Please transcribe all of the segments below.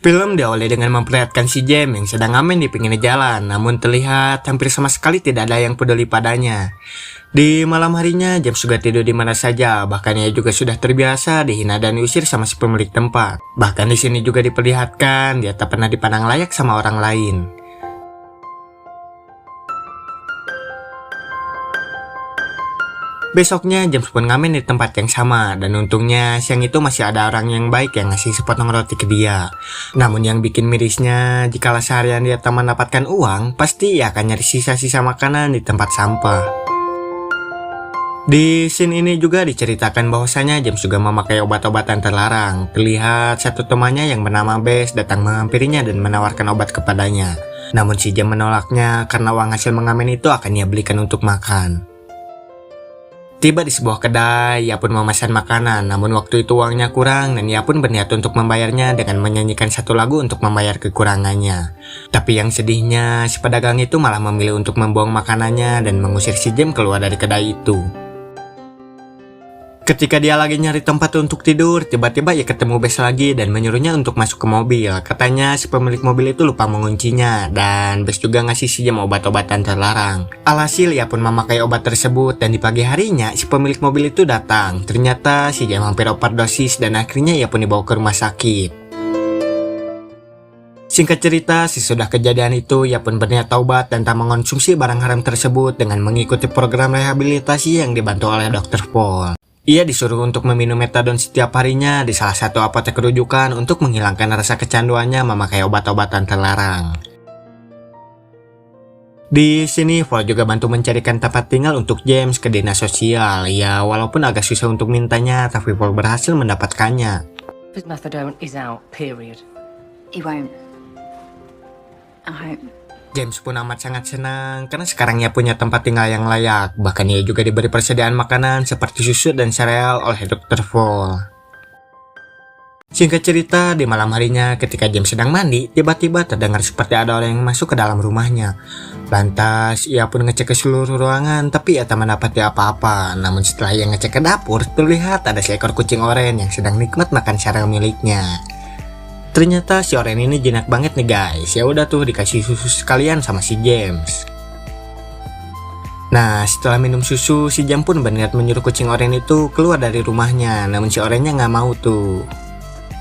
Film diawali dengan memperlihatkan si James yang sedang ngamen di pinggir jalan, namun terlihat hampir sama sekali tidak ada yang peduli padanya. Di malam harinya, James juga tidur di mana saja, bahkan ia juga sudah terbiasa dihina dan diusir sama si pemilik tempat. Bahkan di sini juga diperlihatkan dia tak pernah dipandang layak sama orang lain. Besoknya James pun ngamen di tempat yang sama, dan untungnya siang itu masih ada orang yang baik yang ngasih sepotong roti ke dia. Namun yang bikin mirisnya, jikalau seharian dia tak mendapatkan uang, pasti ia akan nyari sisa-sisa makanan di tempat sampah. Di scene ini juga diceritakan bahwasanya James juga memakai obat-obatan terlarang. Terlihat satu temannya yang bernama Bess datang menghampirinya dan menawarkan obat kepadanya. Namun si James menolaknya karena uang hasil mengamen itu akan ia belikan untuk makan. Tiba di sebuah kedai, ia pun memesan makanan, namun waktu itu uangnya kurang dan ia pun berniat untuk membayarnya dengan menyanyikan satu lagu untuk membayar kekurangannya. Tapi yang sedihnya, si pedagang itu malah memilih untuk membuang makanannya dan mengusir si James keluar dari kedai itu. Ketika dia lagi nyari tempat untuk tidur, tiba-tiba ia ketemu Bess lagi dan menyuruhnya untuk masuk ke mobil. Katanya si pemilik mobil itu lupa menguncinya, dan Bess juga ngasih si James obat-obatan terlarang. Alhasil ia pun memakai obat tersebut, dan di pagi harinya si pemilik mobil itu datang. Ternyata si James hampir overdosis dan akhirnya ia pun dibawa ke rumah sakit. Singkat cerita, sesudah kejadian itu ia pun berniat taubat dan tak mengonsumsi barang haram tersebut dengan mengikuti program rehabilitasi yang dibantu oleh Dr. Paul. Ia disuruh untuk meminum metadon setiap harinya di salah satu apotek rujukan untuk menghilangkan rasa kecanduannya memakai obat-obatan terlarang. Di sini, Paul juga bantu mencarikan tempat tinggal untuk James ke dinas sosial. Ya, walaupun agak susah untuk mintanya, tapi Paul berhasil mendapatkannya. His methadone is out, period. He won't. I hope. James pun amat sangat senang karena sekarang ia punya tempat tinggal yang layak. Bahkan ia juga diberi persediaan makanan seperti susu dan sereal oleh Dr. Paul. Singkat cerita, di malam harinya ketika James sedang mandi, tiba-tiba terdengar seperti ada orang yang masuk ke dalam rumahnya. Lantas ia pun ngecek ke seluruh ruangan, tapi ia tak mendapati apa-apa. Namun setelah ia ngecek ke dapur, terlihat ada seekor kucing oranye yang sedang nikmat makan sereal miliknya. Ternyata si oranye ini jinak banget nih guys. Ya udah tuh dikasih susu sekalian sama si James. Nah, setelah minum susu, si James pun berniat menyuruh kucing oranye itu keluar dari rumahnya. Namun si oranye nggak mau tuh.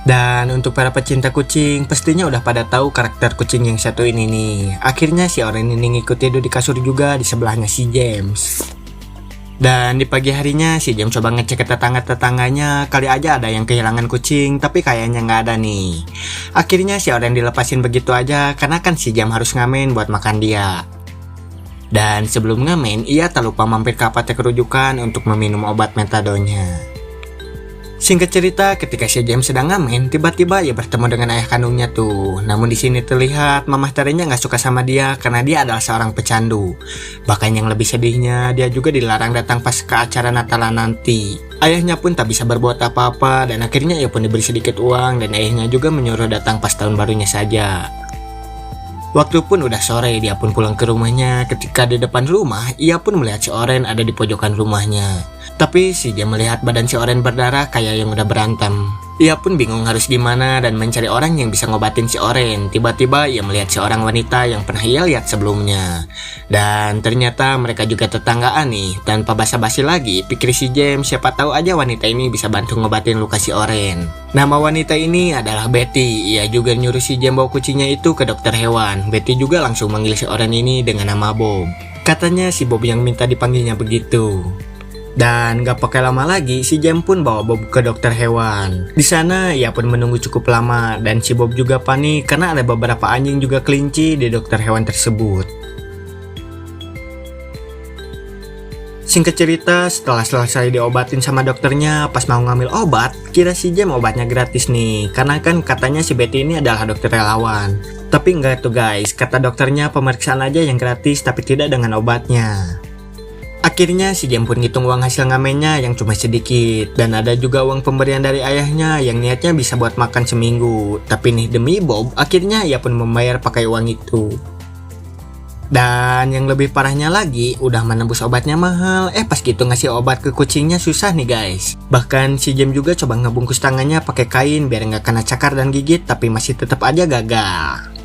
Dan untuk para pecinta kucing, pastinya udah pada tahu karakter kucing yang satu ini nih. Akhirnya si oranye ini ngikut tidur di kasur juga di sebelahnya si James. Dan di pagi harinya si James coba ngecek ke tetangga-tetangganya, kali aja ada yang kehilangan kucing, tapi kayaknya nggak ada nih. Akhirnya si orang dilepasin begitu aja karena kan si James harus ngamen buat makan dia. Dan sebelum ngamen, ia tak lupa mampir ke apotek rujukan untuk meminum obat metadonnya. Singkat cerita, ketika si James sedang ngamen, tiba-tiba ia bertemu dengan ayah kandungnya tuh. Namun di sini terlihat mamah tirinya nggak suka sama dia karena dia adalah seorang pecandu. Bahkan yang lebih sedihnya, dia juga dilarang datang pas ke acara Natalan nanti. Ayahnya pun tak bisa berbuat apa-apa dan akhirnya ia pun diberi sedikit uang dan ayahnya juga menyuruh datang pas tahun barunya saja. Waktu pun udah sore, dia pun pulang ke rumahnya. Ketika di depan rumah, ia pun melihat si Oren ada di pojokan rumahnya. Tapi si dia melihat badan si Oren berdarah kayak yang udah berantem. Ia pun bingung harus gimana dan mencari orang yang bisa ngobatin si Oren. Tiba-tiba ia melihat seorang wanita yang pernah ia lihat sebelumnya. Dan ternyata mereka juga tetanggaan nih. Tanpa basa-basi lagi, pikir si James siapa tahu aja wanita ini bisa bantu ngobatin luka si Oren. Nama wanita ini adalah Betty. Ia juga nyuruh si James bawa kucingnya itu ke dokter hewan. Betty juga langsung manggil si Oren ini dengan nama Bob. Katanya si Bob yang minta dipanggilnya begitu. Dan gak pakai lama lagi, si James pun bawa Bob ke dokter hewan. Di sana ia pun menunggu cukup lama dan si Bob juga panik karena ada beberapa anjing juga kelinci di dokter hewan tersebut. Singkat cerita, setelah selesai diobatin sama dokternya, pas mau ngambil obat, kira si James obatnya gratis nih. Karena kan katanya si Betty ini adalah dokter relawan. Tapi enggak tuh guys, kata dokternya pemeriksaan aja yang gratis tapi tidak dengan obatnya. Akhirnya si James pun ngitung uang hasil ngamennya yang cuma sedikit. Dan ada juga uang pemberian dari ayahnya yang niatnya bisa buat makan seminggu. Tapi nih demi Bob, akhirnya ia pun membayar pakai uang itu. Dan yang lebih parahnya lagi, udah menembus obatnya mahal. Pas gitu ngasih obat ke kucingnya susah nih guys. Bahkan si James juga coba ngebungkus tangannya pakai kain biar nggak kena cakar dan gigit, tapi masih tetap aja gagal.